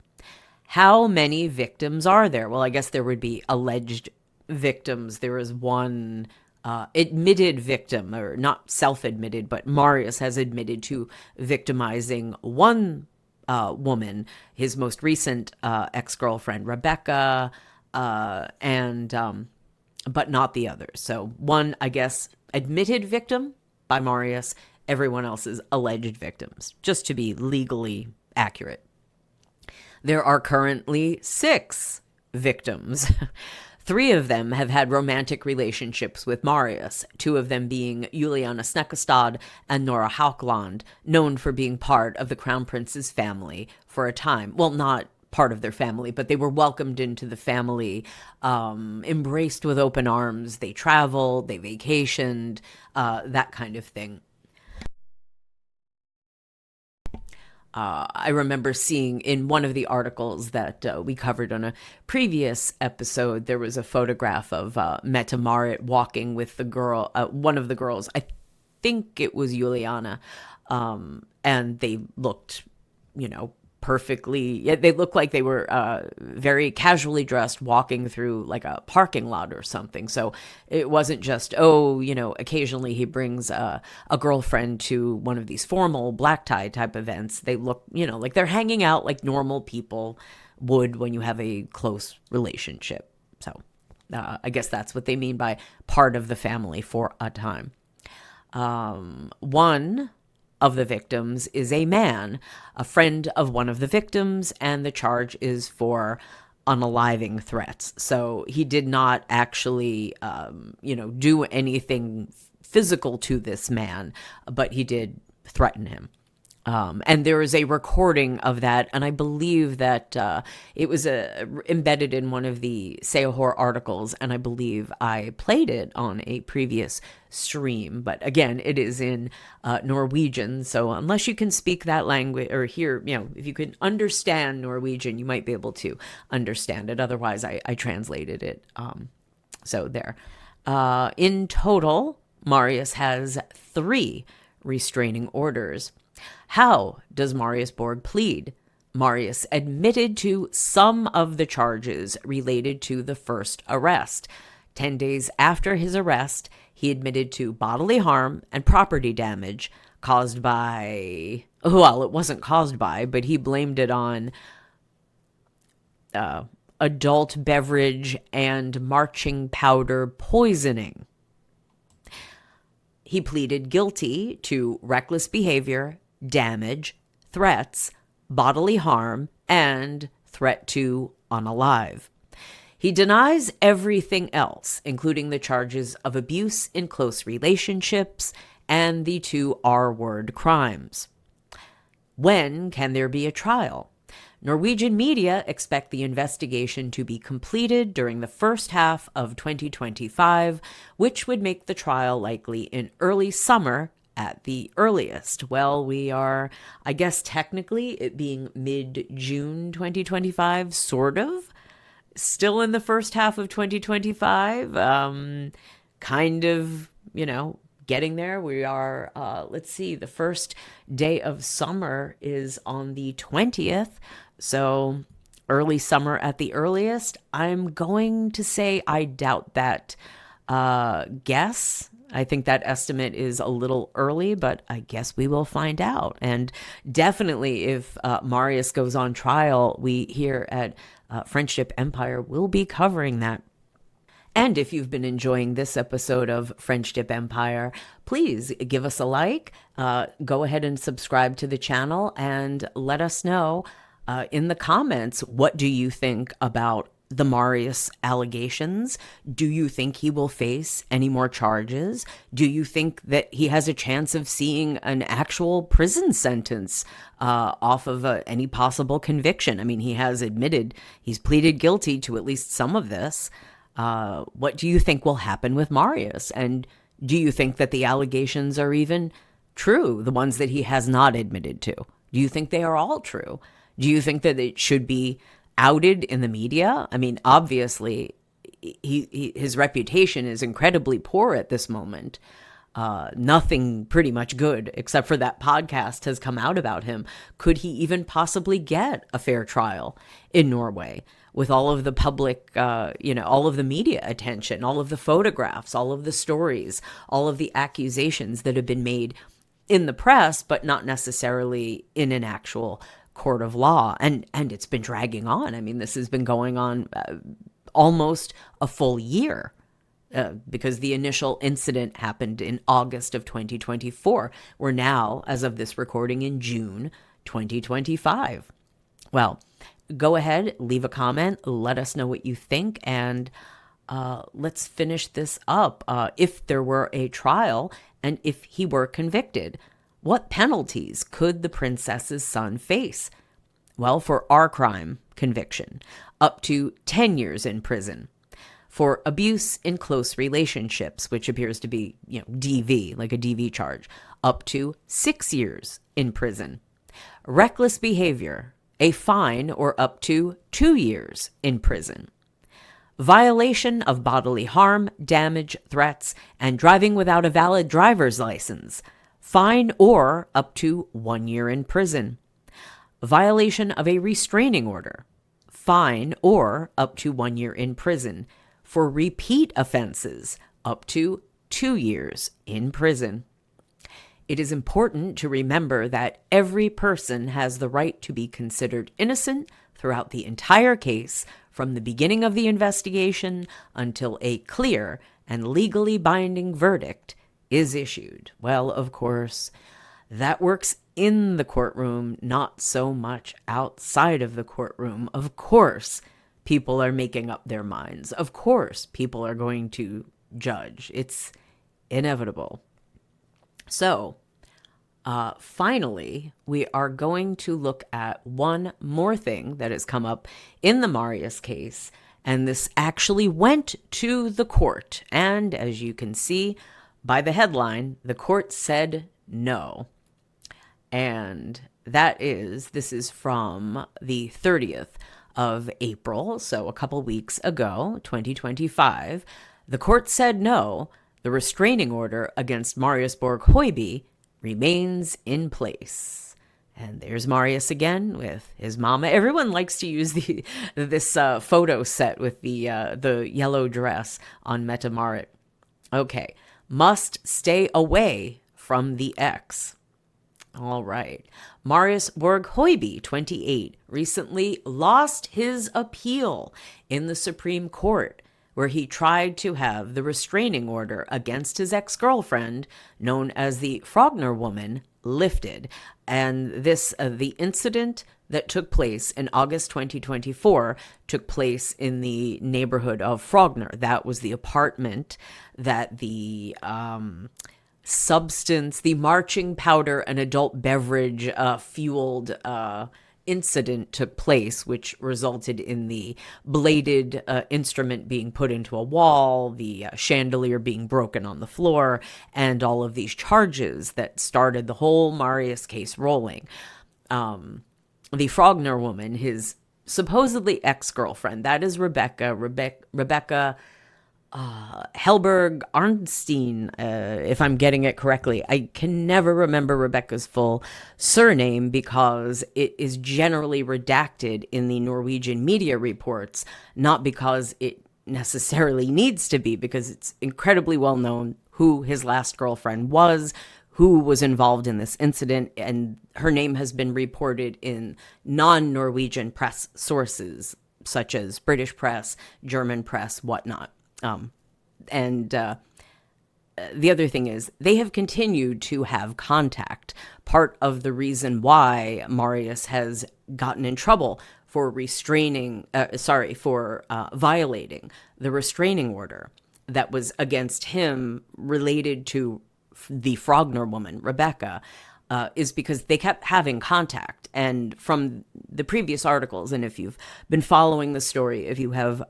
How many victims are there? Well, I guess there would be alleged victims. There is one admitted victim, or not self-admitted, but Marius has admitted to victimizing one woman, his most recent ex-girlfriend, Rebecca, but not the others. So one, I guess, admitted victim by Marius, everyone else is alleged victims, just to be legally accurate. There are currently 6 victims. 3 of them have had romantic relationships with Marius, 2 of them being Juliana Snekkestad and Nora Haukland, known for being part of the Crown Prince's family for a time. Well, not part of their family, but they were welcomed into the family, embraced with open arms. They traveled, they vacationed, that kind of thing. I remember seeing in one of the articles that we covered on a previous episode, there was a photograph of Mette-Marit walking with the girl, one of the girls, I think it was Juliana, and they looked, perfectly, they looked like they were very casually dressed walking through like a parking lot or something. So it wasn't just, occasionally he brings a girlfriend to one of these formal black tie type events. They look, like they're hanging out like normal people would when you have a close relationship. So I guess that's what they mean by part of the family for a time. One of the victims is a man, a friend of one of the victims, and the charge is for unaliving threats. So he did not actually, do anything physical to this man, but he did threaten him. And there is a recording of that, and I believe that it was embedded in one of the Seahor articles, and I believe I played it on a previous stream. But again, it is in Norwegian, so unless you can speak that language or hear, if you can understand Norwegian, you might be able to understand it. Otherwise, I translated it. So there. In total, Marius has 3 restraining orders. How does Marius Borg plead? Marius admitted to some of the charges related to the first arrest. 10 days after his arrest, he admitted to bodily harm and property damage caused by, well, it wasn't caused by, but he blamed it on adult beverage and marching powder poisoning. He pleaded guilty to reckless behavior, damage, threats, bodily harm, and threat to unalive. He denies everything else, including the charges of abuse in close relationships and the 2 R-word crimes. When can there be a trial? Norwegian media expect the investigation to be completed during the first half of 2025, which would make the trial likely in early summer at the earliest. Well, we are, I guess technically it being mid-June 2025, sort of. Still in the first half of 2025. Kind of, getting there. We are, let's see, the first day of summer is on the 20th. So early summer at the earliest. I'm going to say I doubt that guess. I think that estimate is a little early, but I guess we will find out. And definitely if Marius goes on trial, we here at Friendship Empire will be covering that. And if you've been enjoying this episode of Friendship Empire, please give us a like, go ahead and subscribe to the channel, and let us know in the comments, what do you think about the Marius allegations? Do you think he will face any more charges? Do you think that he has a chance of seeing an actual prison sentence off of any possible conviction? I mean, he has admitted, he's pleaded guilty to at least some of this. What do you think will happen with Marius? And do you think that the allegations are even true, the ones that he has not admitted to? Do you think they are all true? Do you think that it should be outed in the media? I mean, obviously, his reputation is incredibly poor at this moment. Nothing pretty much good, except for that podcast, has come out about him. Could he even possibly get a fair trial in Norway with all of the public, all of the media attention, all of the photographs, all of the stories, all of the accusations that have been made in the press, but not necessarily in an actual court of law? And it's been dragging on. I mean, this has been going on almost a full year. Because the initial incident happened in August of 2024. We're now, as of this recording, in June 2025. Well, go ahead, leave a comment, let us know what you think, and let's finish this up. If there were a trial, and if he were convicted, what penalties could the princess's son face? Well, for our crime conviction, up to 10 years in prison. For abuse in close relationships, which appears to be, DV, like a DV charge, up to 6 years in prison. Reckless behavior, a fine or up to 2 years in prison. Violation of bodily harm, damage, threats, and driving without a valid driver's license, fine or up to 1 year in prison. Violation of a restraining order, fine or up to 1 year in prison. For repeat offenses, up to 2 years in prison. It is important to remember that every person has the right to be considered innocent throughout the entire case, from the beginning of the investigation until a clear and legally binding verdict is issued. Well, of course, that works in the courtroom, not so much outside of the courtroom. Of course, people are making up their minds. Of course, people are going to judge. It's inevitable. So, Finally, we are going to look at one more thing that has come up in the Marius case, and this actually went to the court. And as you can see by the headline, the court said no. And this is from the 30th of April, so a couple weeks ago, 2025. The court said no. The restraining order against Marius Borg Hoiby remains in place. And there's Marius again with his mama. Everyone likes to use this photo set with the yellow dress on Mette-Marit. Okay, must stay away from the ex. All right. Marius Borg Hoiby, 28, recently lost his appeal in the Supreme Court, where he tried to have the restraining order against his ex-girlfriend, known as the Frogner woman, lifted. And the incident that took place in August 2024 took place in the neighborhood of Frogner. That was the apartment that the marching powder and adult beverage fueled incident took place, which resulted in the bladed instrument being put into a wall, the chandelier being broken on the floor, and all of these charges that started the whole Marius case rolling. The Frogner woman, his supposedly ex-girlfriend, that is Rebecca Helberg Arnstein, if I'm getting it correctly. I can never remember Rebecca's full surname because it is generally redacted in the Norwegian media reports, not because it necessarily needs to be, because it's incredibly well known who his last girlfriend was, who was involved in this incident, and her name has been reported in non-Norwegian press sources, such as British press, German press, whatnot. The other thing is they have continued to have contact. Part of the reason why Marius has gotten in trouble for violating the restraining order that was against him related to the Frogner woman, Rebecca, is because they kept having contact. And from the previous articles, and if you've been following the story, if you have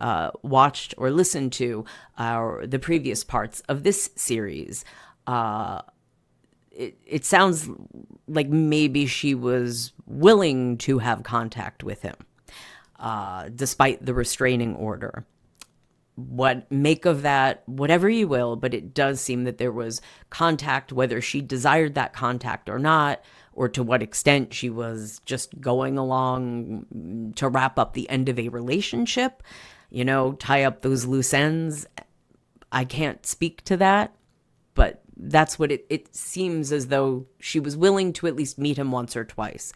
watched or listened to the previous parts of this series, it sounds like maybe she was willing to have contact with him, despite the restraining order. What make of that, whatever you will, but it does seem that there was contact, whether she desired that contact or not, or to what extent she was just going along to wrap up the end of a relationship, tie up those loose ends. I can't speak to that, but that's what it seems as though she was willing to at least meet him once or twice.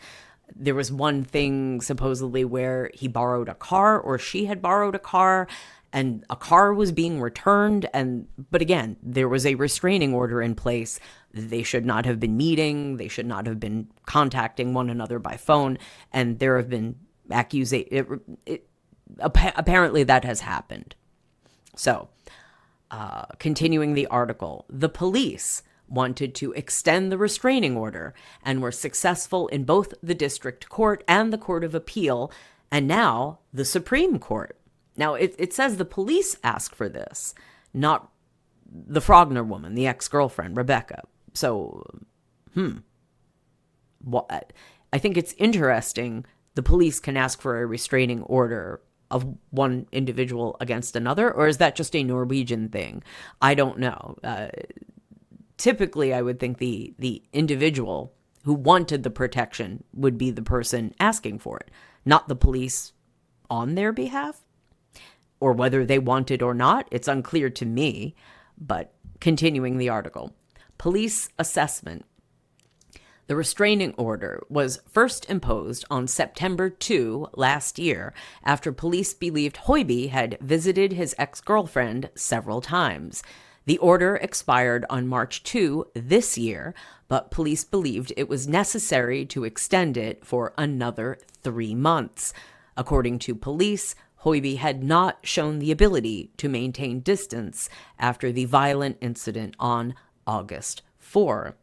There was one thing supposedly where he borrowed a car, or she had borrowed a car, and a car was being returned. But again, there was a restraining order in place. They should not have been meeting. They should not have been contacting one another by phone. And there have been accusations. Apparently that has happened. So, continuing the article, the police wanted to extend the restraining order and were successful in both the district court and the Court of Appeal, and now the Supreme Court. Now, it says the police asked for this, not the Frogner woman, the ex-girlfriend, Rebecca. So, what? I think it's interesting the police can ask for a restraining order of one individual against another, or is that just a Norwegian thing? I don't know. Typically, I would think the individual who wanted the protection would be the person asking for it, not the police on their behalf. Or whether they want it or not, it's unclear to me. But continuing the article, police assessment. The restraining order was first imposed on September 2 last year after police believed Hoiby had visited his ex-girlfriend several times. The order expired on March 2 this year, but police believed it was necessary to extend it for another 3 months. According to police, Hoiby had not shown the ability to maintain distance after the violent incident on August 4.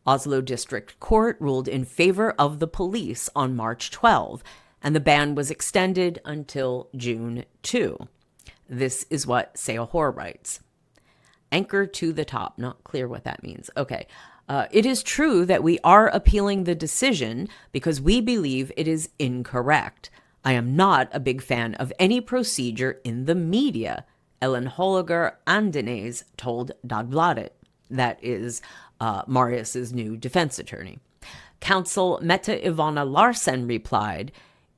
Oslo District Court ruled in favor of the police on March 12, and the ban was extended until June 2. This is what Seohor writes. Anchor to the top. Not clear what that means. Okay. It is true that we are appealing the decision because we believe it is incorrect. I am not a big fan of any procedure in the media, Ellen Holger Andenes told Dagbladet. That is Marius's new defense attorney. Counsel Mette Ivana Larsen replied,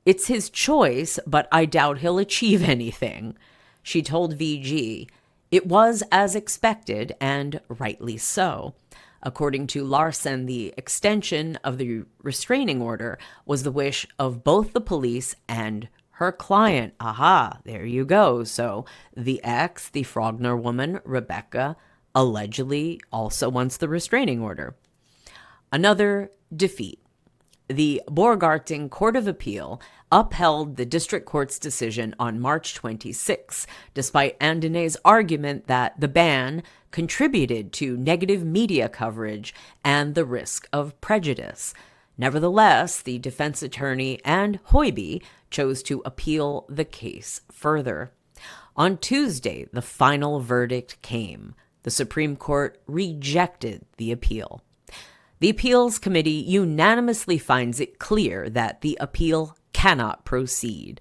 "It's his choice, but I doubt he'll achieve anything." She told VG, "It was as expected, and rightly so." According to Larsen, the extension of the restraining order was the wish of both the police and her client. Aha, there you go. So the ex, the Frogner woman, Rebecca, allegedly also wants the restraining order. Another defeat. The Borgarting Court of Appeal upheld the district court's decision on March 26, despite Andene's argument that the ban contributed to negative media coverage and the risk of prejudice. Nevertheless, the defense attorney and Hoiby chose to appeal the case further. On Tuesday, the final verdict came. The Supreme Court rejected the appeal. The appeals committee unanimously finds it clear that the appeal cannot proceed.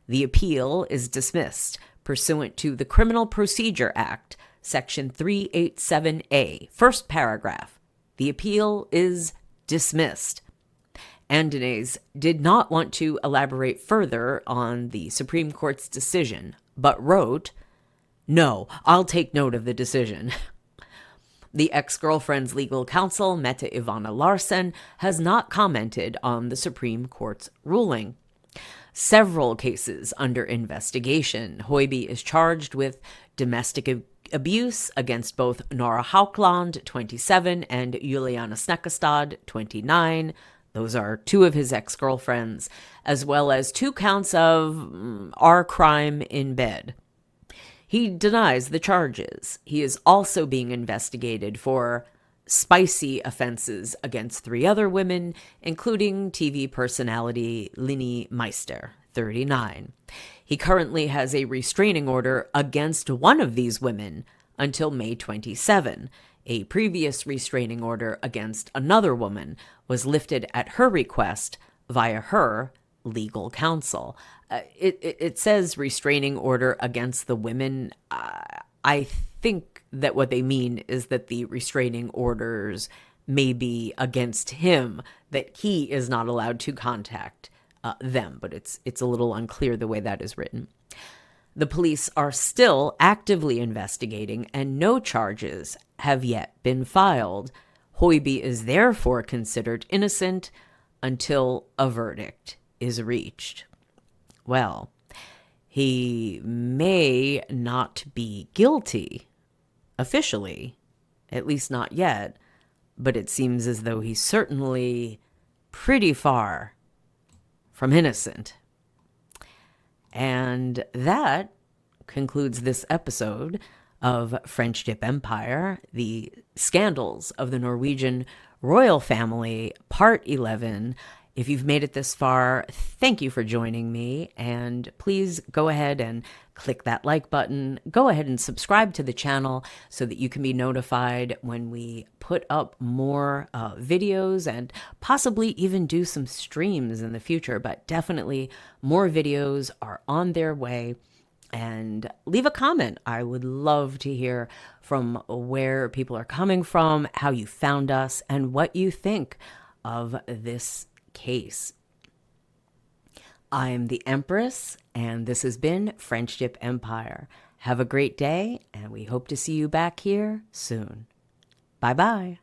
The appeal is dismissed pursuant to the Criminal Procedure Act, Section 387A, first paragraph. The appeal is dismissed. Andenes did not want to elaborate further on the Supreme Court's decision, but wrote, "No, I'll take note of the decision." The ex-girlfriend's legal counsel, Mette Ivana Larsen, has not commented on the Supreme Court's ruling. Several cases under investigation. Hoiby is charged with domestic abuse against both Nora Haukland, 27, and Juliana Snekkestad, 29. Those are two of his ex-girlfriends, as well as 2 counts of our crime in bed. He denies the charges. He is also being investigated for spicy offenses against 3 other women, including TV personality Linni Meister, 39. He currently has a restraining order against one of these women until May 27. A previous restraining order against another woman was lifted at her request via her legal counsel. It says restraining order against the women. I think that what they mean is that the restraining orders may be against him, that he is not allowed to contact them, but it's a little unclear the way that is written. The police are still actively investigating, and no charges have yet been filed. Hoiby is therefore considered innocent until a verdict is reached. Well, he may not be guilty officially, at least not yet, but it seems as though he's certainly pretty far from innocent. And that concludes this episode of French Dip Empire, the scandals of the Norwegian Royal Family, Part 11. If you've made it this far, thank you for joining me, and please go ahead and click that like button. Go ahead and subscribe to the channel so that you can be notified when we put up more videos, and possibly even do some streams in the future, but definitely more videos are on their way. And leave a comment. I would love to hear from where people are coming from, how you found us, and what you think of this case. I'm the Empress, and this has been French Dip Empire. Have a great day, and we hope to see you back here soon. Bye-bye.